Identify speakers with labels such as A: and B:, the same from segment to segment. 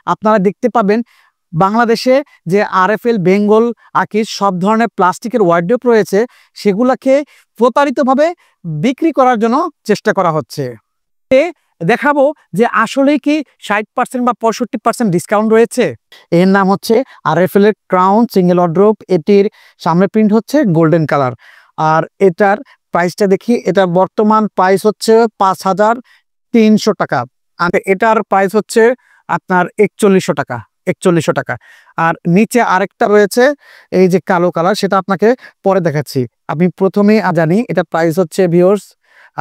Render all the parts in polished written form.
A: আপনারা দেখতে পাবেন বাংলাদেশে যে আরএফএল, বেঙ্গল, আকিজ সব ধরনের প্লাস্টিকের ওয়ার্ডরোব রয়েছে সেগুলোকে প্রতারিতভাবে বিক্রি করার জন্য চেষ্টা করা হচ্ছে। দেখাবো যে আসলে কি 60% বা 65% ডিসকাউন্ট রয়েছে। এর নাম হচ্ছে আরএফএল এর ক্রাউন সিঙ্গেল ওয়ার্ডরোব। এটির সামনে প্রিন্ট হচ্ছে গোল্ডেন কালার। আর এটার প্রাইসটা দেখি, এটার বর্তমান প্রাইস হচ্ছে 5300 টাকা। আর এটার প্রাইস হচ্ছে আপনার 4100 টাকা। 4100 টাকা। আর নিচে আরেকটা রয়েছে এই যে কালো কালার, সেটা আপনাকে পরে দেখাচ্ছি। আমি প্রথমেই জানি এটা প্রাইস হচ্ছে ভিউয়ার্স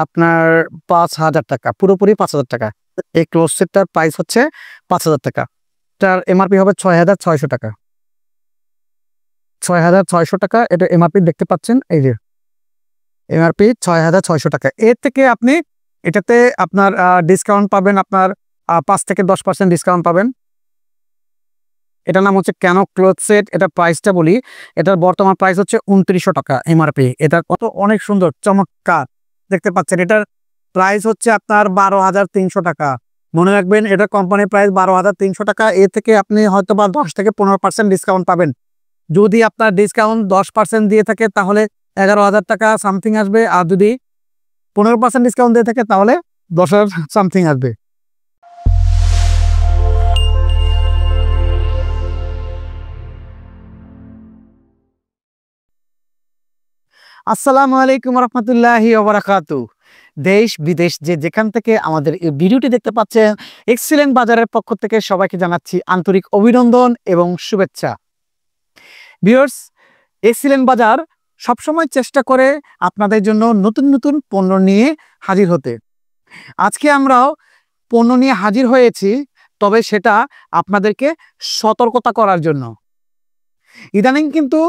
A: আপনার 5000 টাকা, পুরোপুরি 5000 টাকা। এই ক্লোজ সেটটার প্রাইস হচ্ছে 5000 টাকা। এটার এমআরপি হবে 6600 টাকা। 6600 টাকা এটা এমআরপি দেখতে পাচ্ছেন, এই যে এমআরপি 6600 টাকা। এর থেকে আপনি এটাতে আপনার ডিসকাউন্ট পাবেন, আপনার 5 থেকে 10% ডিসকাউন্ট পাবেন। এটার নাম হচ্ছে কেন ক্লোথ সেট। এটা প্রাইসটা বলি, এটার বর্তমান প্রাইস হচ্ছে 2900 টাকা এমআরপি। এটা কত অনেক সুন্দর চমৎকার দেখতে পাচ্ছেন। এটার প্রাইস হচ্ছে আপনার 12300 টাকা। মনে রাখবেন এটা কোম্পানির প্রাইস 12300 টাকা। এর থেকে আপনি হয়তো বা 10 থেকে 15% ডিসকাউন্ট পাবেন। যদি আপনার ডিসকাউন্ট 10% দিয়ে থাকে তাহলে 11000 টাকা সামথিং আসবে, আর যদি 15% ডিসকাউন্ট দিয়ে থাকে তাহলে 10,000 সামথিং আসবে। আসসালামু আলাইকুম রহমতুল্লাহি ওয়া বারাকাতুহু। দেশ বিদেশ যেখান থেকে আমাদের এই ভিডিওটি দেখতে পাচ্ছেন, এক্সিলেন্ট বাজারের পক্ষ থেকে সবাইকে জানাচ্ছি আন্তরিক অভিনন্দন এবং শুভেচ্ছা। ভিউয়ার্স, এক্সিলেন্ট বাজার সবসময় চেষ্টা করে আপনাদের জন্য নতুন নতুন পণ্য নিয়ে হাজির হতে। আজকে আমরাও পণ্য নিয়ে হাজির হয়েছি, তবে সেটা আপনাদেরকে সতর্কতা করার জন্য। ইদানিং কিন্তু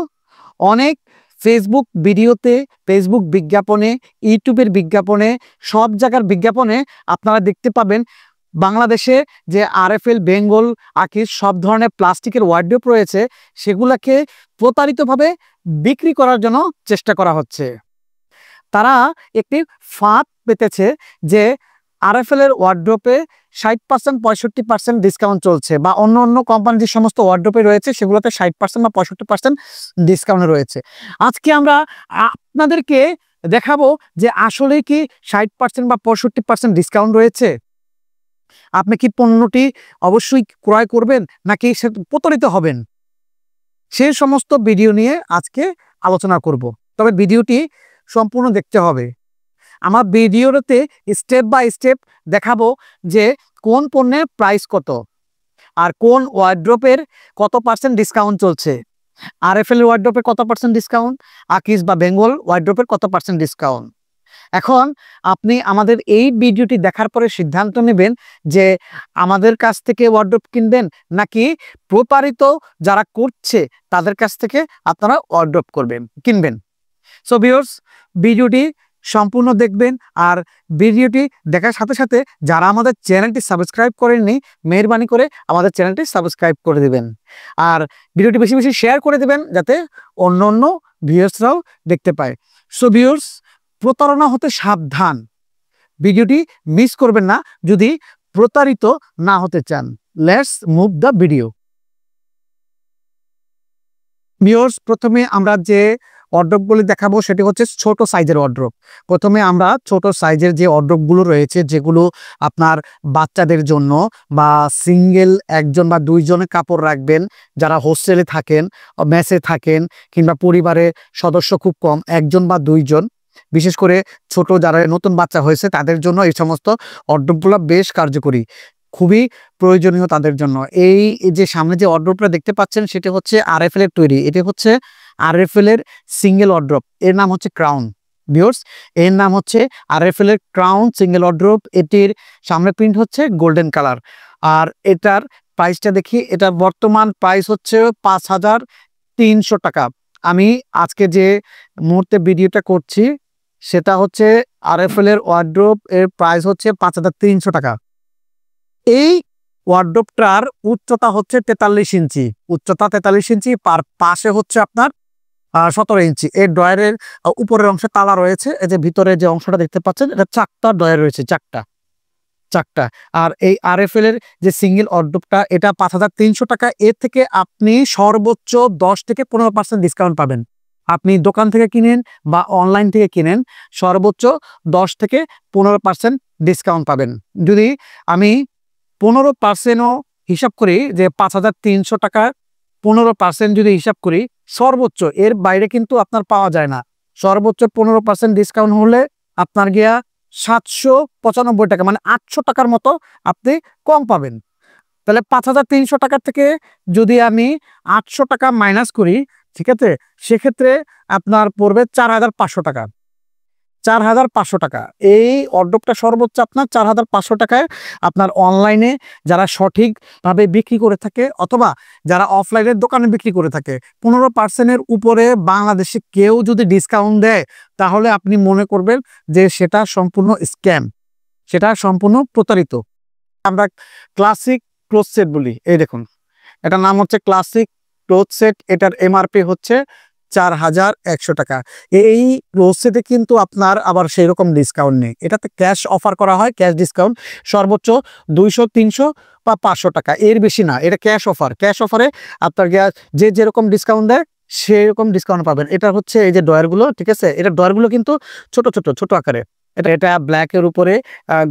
A: অনেক ফেসবুক ভিডিওতে, ফেসবুক বিজ্ঞাপনে, ইউটিউবের বিজ্ঞাপনে, সব জায়গার বিজ্ঞাপনে আপনারা দেখতে পাবেন বাংলাদেশে যে আরএফএল, বেঙ্গল, আকিজ সব ধরনের প্লাস্টিকের ওয়ার্ডরোব রয়েছে সেগুলোকে প্রতারিতভাবে বিক্রি করার জন্য চেষ্টা করা হচ্ছে। তারা একটি ফাঁদ পেতেছে যে আরএফএল এর ওয়ার্ডরোবে 60% 65% ডিসকাউন্ট চলছে, বা অন্য অন্য কোম্পানি যে সমস্ত ওয়ার্ডরোবে রয়েছে সেগুলোতে 60% বা 65% ডিসকাউন্ট রয়েছে। আজকে আমরা আপনাদেরকে দেখাবো যে আসলে কি 60% বা 65% ডিসকাউন্ট রয়েছে। আপনি কি পণ্যটি অবশ্যই ক্রয় করবেন নাকি সে প্রতারিত হবেন, সেই সমস্ত ভিডিও নিয়ে আজকে আলোচনা করব। তবে ভিডিওটি সম্পূর্ণ দেখতে হবে। আমার ভিডিওতে স্টেপ বাই স্টেপ দেখাবো যে কোন পণ্যের প্রাইস কত, আর কোন ওয়ার্ডরোবের কত পার্সেন্ট ডিসকাউন্ট চলছে। আরএফএল ওয়ার্ডরোবের কত পার্সেন্ট ডিসকাউন্ট, আকিজ বা বেঙ্গল ওয়ার্ডরোবের কত পার্সেন্ট ডিসকাউন্ট। এখন আপনি আমাদের এই ভিডিওটি দেখার পরে সিদ্ধান্ত নেবেন যে আমাদের কাছ থেকে ওয়ার্ডরোব কিনবেন নাকি প্রতারিত যারা করছে তাদের কাছ থেকে আপনারা ওয়ার্ডরোব কিনবেন। সো ভিউয়ার্স, ভিডিওটি সম্পূর্ণ দেখবেন, আর ভিডিওটি দেখার সাথে সাথে যারা আমাদের চ্যানেলটি সাবস্ক্রাইব করেননি মেহেরবানি করে আমাদের চ্যানেলটি সাবস্ক্রাইব করে দেবেন, আর ভিডিওটি বেশি বেশি শেয়ার করে দেবেন যাতে অন্য অন্য ভিউয়ার্সরাও দেখতে পায়। সো ভিউয়ার্স, প্রতারণা হতে সাবধান, ভিডিওটি মিস করবেন না যদি প্রতারিত না হতে চান। Let's move the video. Viewers, প্রথমে আমরা যে ওয়ার্ডরোবগুলি দেখাবো সেটি হচ্ছে ছোট সাইজের ওয়ার্ডরোব। প্রথমে আমরা ছোট সাইজের যে ওয়ার্ডরোবগুলো রয়েছে, যেগুলো আপনার বাচ্চাদের জন্য বা সিঙ্গেল একজন বা দুইজনের কাপড় রাখবেন, যারা হোস্টেলে থাকেন, মেসে থাকেন, কিংবা পরিবারের সদস্য খুব কম, একজন বা দুইজন, বিশেষ করে ছোট যারা নতুন বাচ্চা হয়েছে তাদের জন্য এই সমস্ত ওয়ার্ডরোবগুলো বেশ কার্যকরী, খুবই প্রয়োজনীয় তাদের জন্য। এই যে সামনে যে ওয়ার্ডরোবটা দেখতে পাচ্ছেন সেটি হচ্ছে আরএফএল এর তৈরি। এটি হচ্ছে আরএফএল এর সিঙ্গেল ওয়ার্ডরোব। এর নাম হচ্ছে ক্রাউন। ভিউয়ার্স, এর নাম হচ্ছে আরএফএল এর ক্রাউন সিঙ্গেল ওয়ার্ডরোব। এটির সামনে প্রিন্ট হচ্ছে গোল্ডেন কালার। আর এটার প্রাইসটা দেখি, এটার বর্তমান প্রাইস হচ্ছে 5300 টাকা। আমি আজকে যে মুহূর্তে ভিডিওটা করছি সেটা হচ্ছে আরএফএল এর ওয়ার্ডরোব, এর প্রাইস হচ্ছে 5300 টাকা। এই ওয়ার্ডরোবটার উচ্চতা হচ্ছে 43 ইঞ্চি, উচ্চতা 43 ইঞ্চি, পাশে হচ্ছে আপনার 17 ইঞ্চি। এর ড্রয়ারের উপরের অংশে তালা রয়েছে। এই যে ভিতরে যে অংশটা দেখতে পাচ্ছেন এটা চারটা ড্রয়ার রয়েছে, চারটা। 4টা। আর এই RFL এর যে সিঙ্গেল ওয়ারড্রোবটা এটা 5,300 টাকা। এর থেকে আপনি সর্বোচ্চ 10 থেকে 15% ডিসকাউন্ট পাবেন। আপনি দোকান থেকে কিনেন বা অনলাইন থেকে কিনেন, সর্বোচ্চ 10 থেকে 15% ডিসকাউন্ট পাবেন। যদি আমি 15%ও হিসাব করি, যে 5,300 টাকা 15% যদি হিসাব করি, সর্বোচ্চ এর বাইরে কিন্তু আপনার পাওয়া যায় না। সর্বোচ্চ 15% ডিসকাউন্ট হলে আপনার গিয়া 795 টাকা, মানে 800 টাকার মতো আপনি কম পাবেন। তাহলে 5,300 টাকা থেকে যদি আমি 800 টাকা মাইনাস করি, ঠিক আছে, সেক্ষেত্রে আপনার পড়বে 4,500 টাকা। 4,500 টাকা এই ওয়ারড্রোবটা সর্বোচ্চ আপনার 4,500 টাকায় আপনার অনলাইনে যারা সঠিকভাবে বিক্রি করে থাকে অথবা যারা অফলাইনের দোকানে বিক্রি করে থাকে, 15%-এর উপরে বাংলাদেশে কেউ যদি ডিসকাউন্ট দেয় তাহলে আপনি মনে করবেন যে সেটা সম্পূর্ণ স্ক্যাম, সেটা সম্পূর্ণ প্রতারিত। আমরা ক্লাসিক ক্লোথ সেট বলি, এই দেখুন এটার নাম হচ্ছে ক্লাসিক ক্লোথ সেট। এটার MRP হচ্ছে 4,100 টাকা। এই ক্লোথ সেটে কিন্তু আপনার আবার সেই রকম ডিসকাউন্ট নেই, এটাতে ক্যাশ অফার করা হয়, ক্যাশ ডিসকাউন্ট সর্বোচ্চ 200, 300 বা 500 টাকা, এর বেশি না। এটা ক্যাশ অফার, ক্যাশ অফারে আপনার যে যেরকম ডিসকাউন্ট দেয় সেরকম ডিসকাউন্ট পাবেন। এটা হচ্ছে এই যে ডয়ারগুলো, ঠিক আছে, এটা ডয়ারগুলো কিন্তু ছোট ছোট ছোট আকারে। এটা ব্ল্যাকের উপরে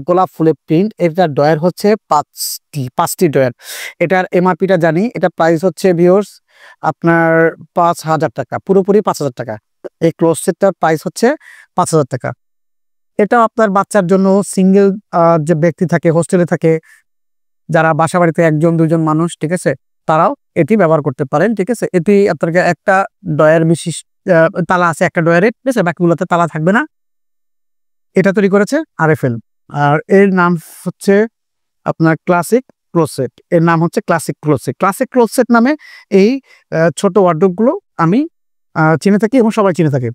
A: গোলাপ ফুলের প্রিন্ট। এটা ডয়ার হচ্ছে 5টি ডয়ার। এটার MRPটা জানি, এটা প্রাইস হচ্ছে ভিউয়ার্স আপনার 5,000 টাকা, পুরোপুরি 5,000 টাকা। এই ক্লোথ সেটটার প্রাইস হচ্ছে 5,000 টাকা। এটা আপনার বাচ্চার জন্য, সিঙ্গেল যে ব্যক্তি থাকে, হোস্টেলে থাকে, যারা বাসা বাড়িতে 1-2 জন মানুষ, ঠিক আছে, তারাও এটি ব্যবহার করতে পারেন, ঠিক আছে। এটি আপনার একটা ডয়ার বিশিষ্ট তালা আছে, একটা ডয়ারে, ঠিক আছে, বাকিগুলোতে তালা থাকবে না। এটা তৈরি করেছে RFL, আর এর নাম হচ্ছে আপনার ক্লাসিক ক্লোথ সেট। এর নাম হচ্ছে classic cloth set. Classic cloth set নামে এই ছোট ওয়ার্ডরোবগুলো আমি চিনে থাকি এবং সবাই চিনে থাকে।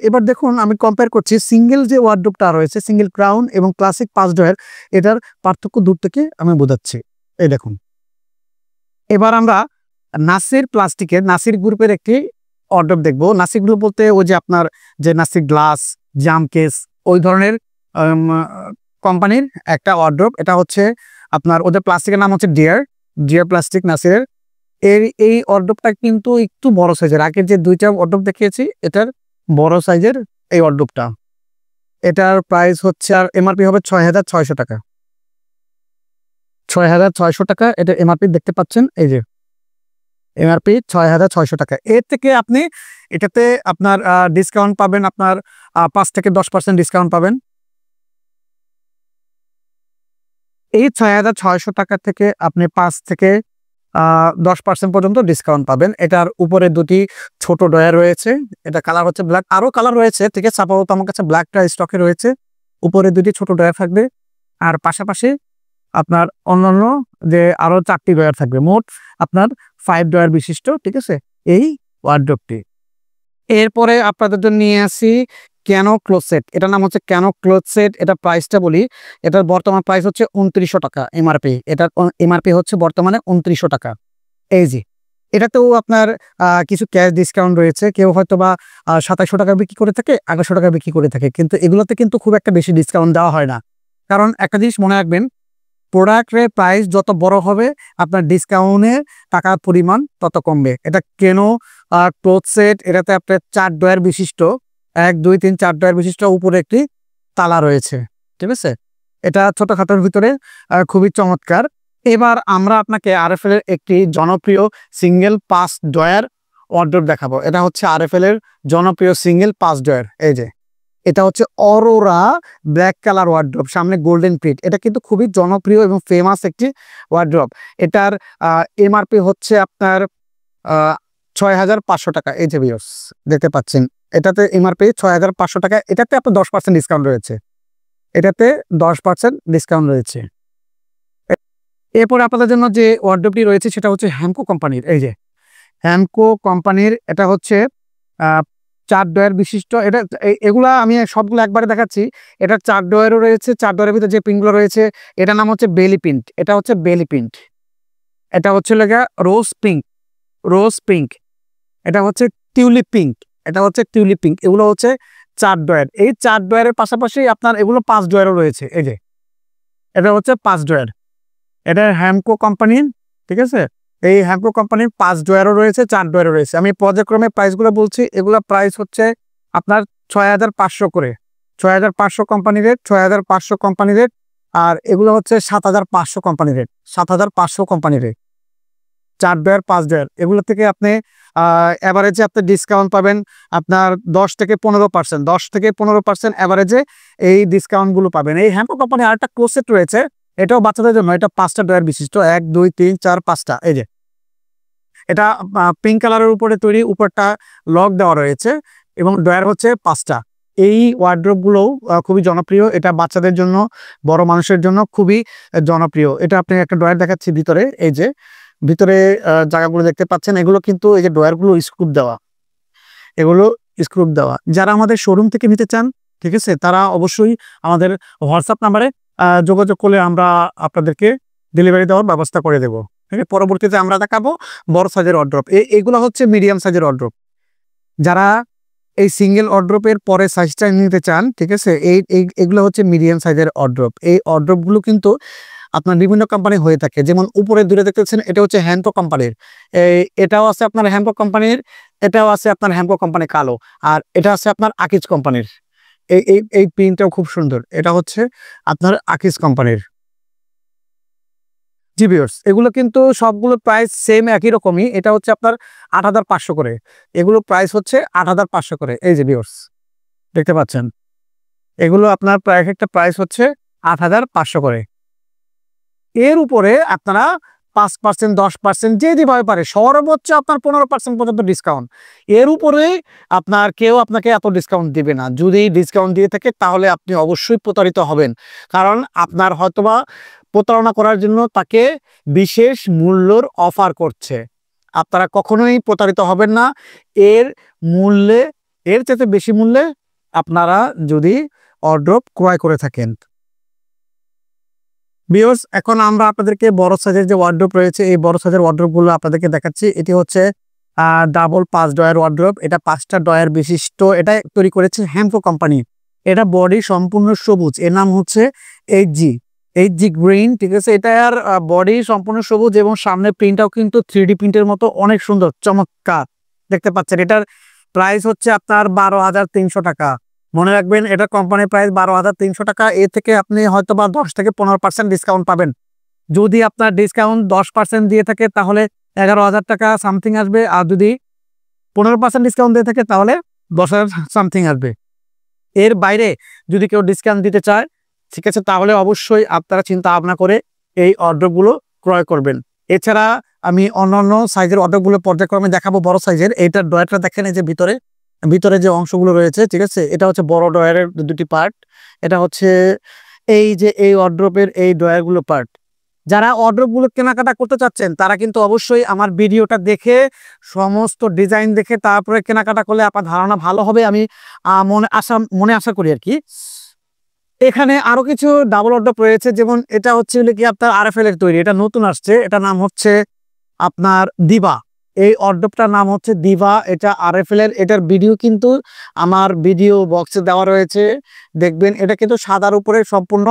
A: এবার দেখুন আমি কম্পেয়ার করছি সিঙ্গেল যে ওয়ার্ডরোবটা রয়েছে, সিঙ্গেল ক্রাউন এবং ক্লাসিক 5 ডয়ার, এটার পার্থক্য দূর থেকে আমি বোঝাচ্ছি। এই দেখুন, এবার আমরা নাসির প্লাস্টিকের, নাসির গ্রুপের একটি ওয়ার্ডরোব দেখবো। নাসির গ্রুপ বলতে ওই যে আপনার যে নাসির গ্লাস, জাম কেস, ওই ধরনের কোম্পানির একটা ওয়ার্ডরোব। এটা হচ্ছে আপনার ওদের প্লাস্টিকের নাম হচ্ছে ডিয়ার প্লাস্টিক নাসিরের। এই ওয়ার্ডরোবটা কিন্তু একটু বড় সাইজের। আগের যে 2টা ওয়ার্ডরোব দেখিয়েছি, এটার বড় সাইজের এই ওয়ার্ডরোবটা। এটার প্রাইস হচ্ছে, আর MRP হবে 6,600 টাকা। 6,600 টাকা এটা MRP দেখতে পাচ্ছেন, এই যে MRP 6,600 টাকা। এর থেকে আপনি এটাতে আপনার ডিসকাউন্ট পাবেন, আপনার 5 থেকে 10% ডিসকাউন্ট পাবেন। এই 6,600 টাকা থেকে আপনি 5 থেকে 10% পর্যন্ত ডিসকাউন্ট পাবেন। এটার উপরে 2টি ছোট ডয়ার রয়েছে, এটা কালার হচ্ছে ব্ল্যাক, আরো কালার রয়েছে, ঠিক আছে, আপাতত আমার কাছে ব্ল্যাকটা স্টকে রয়েছে। উপরে 2টি ছোট ডয়ার থাকবে, আর পাশাপাশি আপনার অন্যান্য যে আরো 4টি ডয়ার থাকবে। মোট আপনার 5 ডয়ার বিশিষ্ট, ঠিক আছে, এই ওয়ার্ডরোবটি। এরপরে আপনাদের জন্য নিয়ে আসি ক্যানো ক্লোথ সেট। এটার নাম হচ্ছে ক্যানো ক্লোথ সেট। এটা প্রাইসটা বলি, এটার বর্তমান প্রাইস হচ্ছে 2,900 টাকা MRP। এটার MRP হচ্ছে বর্তমানে 2,900 টাকা। এই যে এটাতেও আপনার কিছু ক্যাশ ডিসকাউন্ট রয়েছে। কেউ হয়তো বা 2,700 টাকা বিক্রি করে থাকে, 1,800 টাকা বিক্রি করে থাকে, কিন্তু এগুলোতে কিন্তু খুব একটা বেশি ডিসকাউন্ট দেওয়া হয় না। কারণ একটা জিনিস মনে রাখবেন, প্রোডাক্টের প্রাইস যত বড় হবে আপনার ডিসকাউন্টের টাকার পরিমাণ তত কমবে। এটা কেনো ক্লোথ সেট, এটাতে আপনার 4 ডয়ার বিশিষ্ট, 1, 2, 3, 4 ডয়ার বিশিষ্ট উপরে একটি তালা রয়েছে, ঠিক আছে। এটা ছোটখাটোর ভিতরে খুবই চমৎকার। এবার আমরা আপনাকে RFL এর একটি জনপ্রিয় সিঙ্গেল 5 ডয়ার ওয়ার্ডরোব দেখাবো। এটা হচ্ছে RFL এর জনপ্রিয় সিঙ্গেল 5 ডয়ার। এই যে এটা হচ্ছে অরোরা ব্ল্যাক কালার ওয়ার্ডরোব, সামনে গোল্ডেন প্রিন্ট। এটা কিন্তু খুবই জনপ্রিয় এবং ফেমাস একটি ওয়ার্ডরোব। এটার MRP হচ্ছে আপনার 6,500 টাকা। এই যে ভিউয়ার্স দেখতে পাচ্ছেন, এটাতে MRP 6,500 টাকা। এটাতে আপনার 10% ডিসকাউন্ট রয়েছে, এটাতে 10% ডিসকাউন্ট রয়েছে। এরপরে আপনাদের জন্য যে ওয়ার্ডরোবটি রয়েছে সেটা হচ্ছে হ্যামকো কোম্পানির। এই যে হ্যামকো কোম্পানির, এটা হচ্ছে 4 ডয়ার বিশিষ্ট। এটা এগুলা আমি সবগুলো একবারে দেখাচ্ছি। এটা 4 ডয়ারও রয়েছে, 4 ডয়ারের ভিতরে যে প্রিন্টগুলো রয়েছে এটার নাম হচ্ছে বেলি প্রিন্ট। এটা হচ্ছে বেলি প্রিন্ট। এটা হচ্ছে লেগা রোজ পিঙ্ক। এটা হচ্ছে টিউলিপ পিঙ্ক। এটা হচ্ছে টিউলিপ পিঙ্ক। এগুলো হচ্ছে 4 ডয়ার। এই 4 ডয়ারের পাশাপাশি আপনার এগুলো 5 ডয়ারও রয়েছে। এই যে এটা হচ্ছে 5 ড্রয়ার, এটা হ্যামকো কোম্পানির, ঠিক আছে। এই হ্যামকো কোম্পানির 5 ড্রয়ারও রয়েছে, 4 ড্রয়ারও রয়েছে। আমি পর্যায়ক্রমে প্রাইসগুলো বলছি। এগুলো প্রাইস হচ্ছে আপনার 6500 করে, 6500 কোম্পানি রেট, 6500 কোম্পানি রেট। আর এগুলো হচ্ছে 7500 company rate, 7500 company rate. 4 drawer 5 drawer এগুলো থেকে আপনি অ্যাভারেজে আপনি ডিসকাউন্ট পাবেন আপনার 10 থেকে 15%, 10 থেকে 15% অ্যাভারেজে এই ডিসকাউন্টগুলো পাবেন। এই হ্যামকো কোম্পানি আরেকটা ক্লোসেট রয়েছে, এটাও বাচ্চাদের জন্য। এটা 5টা ড্রয়ার বিশিষ্ট, 1 2 3 4 5টা। এই যে এটা পিঙ্ক কালারের উপরে তৈরি, উপরটা লক দেওয়া রয়েছে এবং ড্রয়ার হচ্ছে 5টা। এই ওয়ার্ড্রোবগুলোও খুবই জনপ্রিয়। এটা বাচ্চাদের জন্য, বড় মানুষের জন্য খুবই জনপ্রিয়। এটা আপনি একটা ড্রয়ার দেখাচ্ছি ভিতরে, এই যে ভিতরে জায়গাগুলো দেখতে পাচ্ছেন, এগুলো কিন্তু এই যে ড্রয়ারগুলো স্ক্রুপ দেওয়া, এগুলো স্ক্রুপ দেওয়া। যারা আমাদের শোরুম থেকে নিতে চান, ঠিক আছে, তারা অবশ্যই আমাদের হোয়াটসঅ্যাপ নাম্বারে যোগাযোগ করলে আমরা আপনাদেরকে ডেলিভারি দেওয়ার ব্যবস্থা করে দেবো। ঠিক আছে, পরবর্তীতে আমরা দেখাবো বড় সাইজের ওয়ার্ড্রপ। এগুলো হচ্ছে মিডিয়াম সাইজের ওয়ার্ড্রপ। যারা এই সিঙ্গেল ওয়ার্ড্রপের পরে সাইজটা নিতে চান, ঠিক আছে, এগুলো হচ্ছে মিডিয়াম সাইজের ওয়ার্ড্রপ। এই ওয়ার্ড্রপগুলো কিন্তু আপনার বিভিন্ন কোম্পানি হয়ে থাকে। যেমন উপরে দূরে দেখতেছেন, এটা হচ্ছে হ্যামকো কোম্পানির, এটাও আছে আপনার হ্যামকো কোম্পানির, এটাও আছে আপনার হ্যামকো কোম্পানি কালো, আর এটা আছে আপনার আকিজ কোম্পানির। এই এই এই প্রিন্টটাও খুব সুন্দর, এটা হচ্ছে আপনার আকিজ কোম্পানির। জি ভিউয়ার্স, এগুলো কিন্তু সবগুলো প্রাইস সেম, একই রকমই। এটা হচ্ছে আপনার 8500 করে, এগুলো প্রাইস হচ্ছে 8500 করে। এই যে ভিউয়ার্স দেখতে পাচ্ছেন, এগুলো আপনার প্রায় একটা প্রাইস হচ্ছে 8500 করে। এর উপরে আপনারা 5%, 10% যে যেভাবে পারে, সর্বোচ্চ আপনার 15% পর্যন্ত ডিসকাউন্ট। এর উপরে আপনার কেউ আপনাকে এত ডিসকাউন্ট দিবে না। যদি ডিসকাউন্ট দিয়ে থাকে তাহলে আপনি অবশ্যই প্রতারিত হবেন, কারণ আপনার হয়তোবা প্রতারণা করার জন্য তাকে বিশেষ মূল্যর অফার করছে। আপনারা কখনোই প্রতারিত হবেন না। এর মূল্যে, এর চাইতে বেশি মূল্যে আপনারা যদি অর্ডার ক্রয় করে থাকেন। ভিউয়ার্স, এখন আমরা আপনাদেরকে বড় সাইজের যে ওয়ার্ড্রোব রয়েছে, এই বড় সাইজের ওয়ার্ড্রোবগুলো আপনাদেরকে দেখাচ্ছি। এটি হচ্ছে ডাবল 5 ড্রয়ার ওয়ার্ড্রোব। এটা 5টা ড্রয়ার বিশিষ্ট। এটা তৈরি করেছে হ্যামকো কোম্পানি। এটা বডি সম্পূর্ণ সবুজ, এর নাম হচ্ছে এইচজি গ্রিন, ঠিক আছে। এটার বডি সম্পূর্ণ সবুজ এবং সামনের প্রিন্টটাও কিন্তু 3D প্রিন্টের মতো অনেক সুন্দর, চমৎকার দেখতে পাচ্ছেন। এটার প্রাইস হচ্ছে আপনার 12,300 টাকা। মনে রাখবেন, এটা কোম্পানির প্রাইস 12,300 টাকা। এর থেকে আপনি হয়তো বা 10 থেকে 15% ডিসকাউন্ট পাবেন। যদি আপনার ডিসকাউন্ট 10% দিয়ে থাকে তাহলে 11,000 টাকা সামথিং আসবে, আর যদি 15% ডিসকাউন্ট দিয়ে থাকে তাহলে 10,000 সামথিং আসবে। এর বাইরে যদি কেউ ডিসকাউন্ট দিতে চায়, ঠিক আছে, তাহলে অবশ্যই আপনারা চিন্তা ভাবনা করে এই অর্ডারগুলো ক্রয় করবেন। এছাড়া আমি অন্যান্য সাইজের অর্ডারগুলো পর্যায়ক্রমে দেখাবো। বড় সাইজের এইটার ড্রয়ারটা দেখেন, এই যে ভিতরে ভিতরে যে অংশগুলো রয়েছে, ঠিক আছে, এটা হচ্ছে বড় ড্রয়ারের দুটি পার্ট। এটা হচ্ছে এই যে এই ওয়ার্ড্রোবের এই ড্রয়ারগুলো পার্ট। যারা ওয়ার্ড্রোবগুলো কেনাকাটা করতে চাচ্ছেন তারা কিন্তু অবশ্যই আমার ভিডিওটা দেখে, সমস্ত ডিজাইন দেখে তারপরে কেনাকাটা করলে আপনার ধারণা ভালো হবে, আমি মনে আশা করি আর কি। এখানে আরো কিছু ডাবল ওয়ার্ড্রোব রয়েছে, যেমন এটা হচ্ছে কি আপনার আরএফএল এর তৈরি, এটা নতুন আসছে, এটা নাম হচ্ছে আপনার দিবা। এই ওয়ার্ড্রোবটার নাম হচ্ছে দিবা, এটা আরএফএল এর। এটার ভিডিও কিন্তু আমার ভিডিও বক্সে দেওয়া রয়েছে, দেখবেন। এটা কিন্তু সাদার উপরে সম্পূর্ণ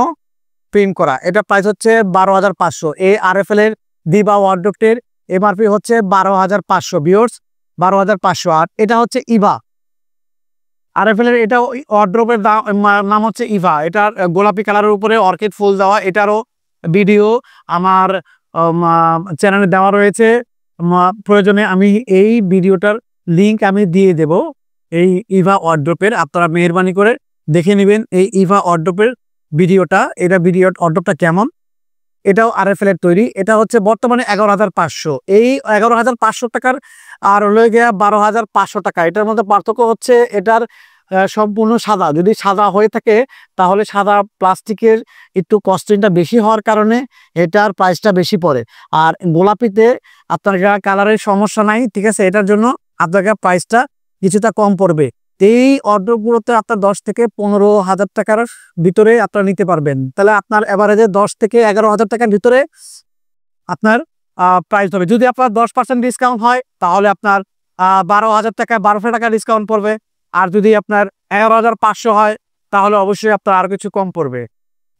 A: প্রিন্ট করা। এটা প্রাইস হচ্ছে 12,500। এই আরএফএল এর দিবা ওয়ার্ড্রোবটির এমআরপি হচ্ছে 12,500 ভিউয়ার্স, 12,500। আর এটা হচ্ছে ইভা আরএফএল এর, এটা ওয়ার্ড্রোবের নাম হচ্ছে ইভা। এটার গোলাপি কালারের উপরে অর্কিড ফুল দেওয়া। এটারও ভিডিও আমার চ্যানেলে দেওয়া রয়েছে। প্রয়োজনে আমি এই ভিডিওটার লিংক আমি দিয়ে দেব। এই ইভা ওয়ার্ড্রোবের আপনারা মেহেরবানি করে দেখে নেবেন এই ইভা ওয়ার্ড্রোবের ভিডিওটা। এটা ভিডিও ওয়ার্ড্রোবটা কেমন। এটাও আরএফএল এর তৈরি। এটা হচ্ছে বর্তমানে 11,500। এই 11,500 টাকার আর হলো গিয়া 12,500 টাকা। এটার মধ্যে পার্থক্য হচ্ছে এটার সম্পূর্ণ সাদা। যদি সাদা হয়ে থাকে তাহলে সাদা প্লাস্টিকের একটু কস্টিংটা বেশি হওয়ার কারণে এটার প্রাইসটা বেশি পড়ে। আর গোলাপিতে আপনার কালারের সমস্যা নাই, ঠিক আছে, এটার জন্য আপনাকে প্রাইসটা কিছুটা কম পড়বে। এই অর্ডারগুলোতে আপনার 10 থেকে 15,000 টাকার ভিতরে আপনারা নিতে পারবেন। তাহলে আপনার এভারেজে 10 থেকে 11,000 টাকার ভিতরে আপনার প্রাইস হবে। যদি আপনার 10% ডিসকাউন্ট হয় তাহলে আপনার 12,000 টাকা, 1200 টাকা ডিসকাউন্ট পড়বে। আর যদি আপনার 11,500 হয় তাহলে অবশ্যই আপনার আরো কিছু কম পড়বে।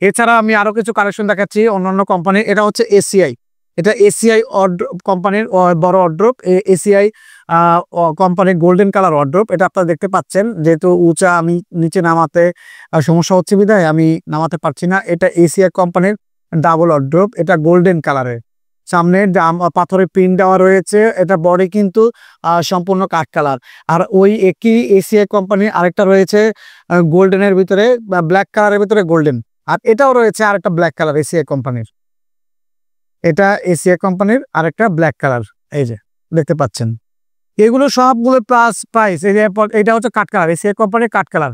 A: এছাড়া আমি আরো কিছু কালেকশন দেখাচ্ছি অন্যান্য কোম্পানির। এটা হচ্ছে এসিআই, এটা এসিআই কোম্পানির বড় অর্ড্রপ। এসিআই কোম্পানির গোল্ডেন কালার অর্ড্রপ, এটা আপনারা দেখতে পাচ্ছেন। যেহেতু উঁচা, আমি নিচে নামাতে সমস্যা হচ্ছে বিধায় আমি নামাতে পারছি না। এটা এসিআই কোম্পানির ডাবল অর্ড্রপ, এটা গোল্ডেন কালারের, সামনে পাথরের পিন দেওয়া রয়েছে। এটা বডি কিন্তু সম্পূর্ণ কাঠ কালার। আর ওই একই এসিআই কোম্পানির আরেকটা রয়েছে গোল্ডেনের ভিতরে, ব্ল্যাক কালারের ভিতরে গোল্ডেন। আর এটাও রয়েছে আরেকটা ব্ল্যাক কালার এসিআই কোম্পানির, এটা এসিআই কোম্পানির আরেকটা ব্ল্যাক কালার, এই যে দেখতে পাচ্ছেন। এগুলো সবগুলো প্লাস প্রাইস। এই যে এটা হচ্ছে কাঠ কালার, এসিআই কোম্পানির কাঠ কালার।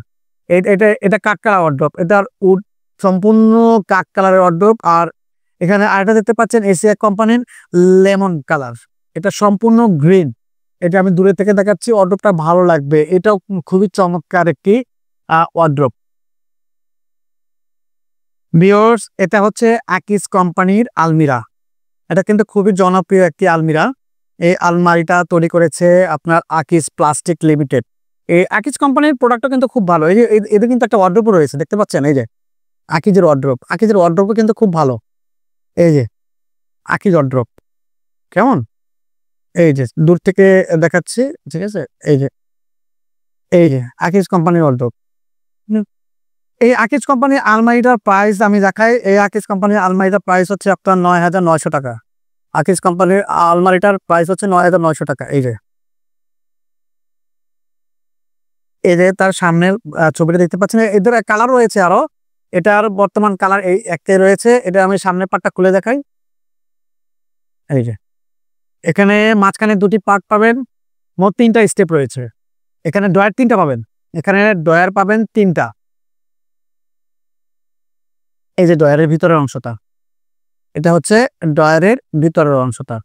A: এটা এটা কাঠ কালার অর্ড্রপ, এটার উড সম্পূর্ণ কাঠ কালারের অর্ড্রপ। আর এখানে আরেকটা দেখতে পাচ্ছেন এসিআই কোম্পানির লেমন কালার, এটা সম্পূর্ণ গ্রিন। এটা আমি দূরে থেকে দেখাচ্ছি, অর্ড্রপটা ভালো লাগবে। এটাও খুবই চমৎকার একটি অর্ড্রপ। ভিউয়ার্স, এটা হচ্ছে আকিজ কোম্পানির আলমিরা। এটা কিন্তু খুবই জনপ্রিয় একটি আলমিরা। এই আলমারিটা তৈরি করেছে আপনার আকিজ প্লাস্টিক লিমিটেড। এই আকিজ কোম্পানির প্রোডাক্টটা কিন্তু খুব ভালো। এই যে এদের কিন্তু একটা ওয়ার্ড্রোব রয়েছে, দেখতে পাচ্ছেন, এই যে আকিজের ওয়ার্ড্রোব। আকিজের ওয়ার্ড্রোবও কিন্তু খুব ভালো। এই যে আকিজ ওয়ার্ড্রোব কেমন, এই যে দূর থেকে দেখাচ্ছি, ঠিক আছে। এই যে আকিজ কোম্পানির ওয়ার্ড্রোব। এই আকিজ কোম্পানির আলমারিটার প্রাইস আমি দেখাই। এই আকিজ কোম্পানির আলমারিটার প্রাইস হচ্ছে আপনার ৯,৯০০ টাকা। আকিজ কোম্পানির আলমারিটার প্রাইস হচ্ছে ৯,৯০০ টাকা। এই যে তার সামনের ছবিটা দেখতে পাচ্ছেন, এদের কালার রয়েছে আরো। এটার বর্তমান কালার এই একটাই রয়েছে। এটা আমি সামনের পার্টটা খুলে দেখাই। এই যে এখানে মাঝখানে দুটি পার্ট পাবেন, মোট 3টা স্টেপ রয়েছে। এখানে ডয়ার 3টা পাবেন, এখানে ডয়ার পাবেন 3টা। এই যে ডয়ারের ভিতরের অংশটা, এটা হচ্ছে ডয়ারের ভিতরের অংশটা।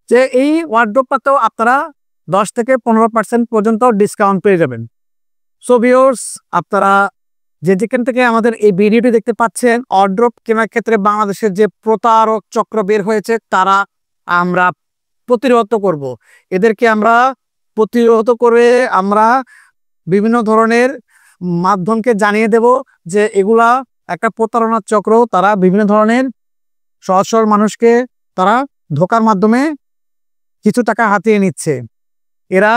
A: যে এই ওয়ার্ডরোবটাতেও আপনারা 10 থেকে 15% পর্যন্ত ডিসকাউন্ট পেয়ে যাবেন। সো ভিউয়ার্স, আপনারা যে যেখান থেকে আমাদের এই ভিডিওটি দেখতে পাচ্ছেন, ওয়ার্ডরোব কেনার ক্ষেত্রে বাংলাদেশের যে প্রতারক চক্র বের হয়েছে, তারা আমরা প্রতিরোধ করব। এদেরকে আমরা প্রতিরোধ করে আমরা বিভিন্ন ধরনের মাধ্যমকে জানিয়ে দেব যে এগুলা একটা প্রতারণার চক্র। তারা বিভিন্ন ধরনের সহজ সরল মানুষকে তারা ধোকার মাধ্যমে কিছু টাকা হাতিয়ে নিচ্ছে। এরা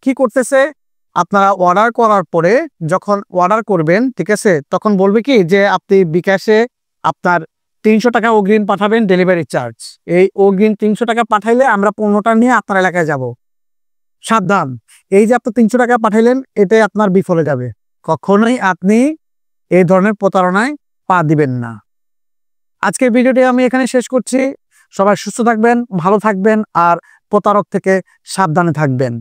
A: কি করতেছে, আপনারা অর্ডার করার পরে যখন অর্ডার করবেন, ঠিক আছে, তখন বলবে কি যে আপনি বিকাশে আপনার 300 টাকা অগ্রিম পাঠাবেন, ডেলিভারি চার্জ। এই অগ্রিম 300 টাকা পাঠাইলে আমরা পণ্যটা নিয়ে আপনার এলাকায় যাব। সাবধান, এই যে আপনি 300 টাকা পাঠাইলেন, এটাই আপনার বিফলে যাবে। কখনোই আপনি এই ধরনের প্রতারণায় পা দিবেন না। আজকের ভিডিওটি আমি এখানে শেষ করছি। সবাই সুস্থ থাকবেন, ভালো থাকবেন, আর প্রতারক থেকে সাবধানে থাকবেন।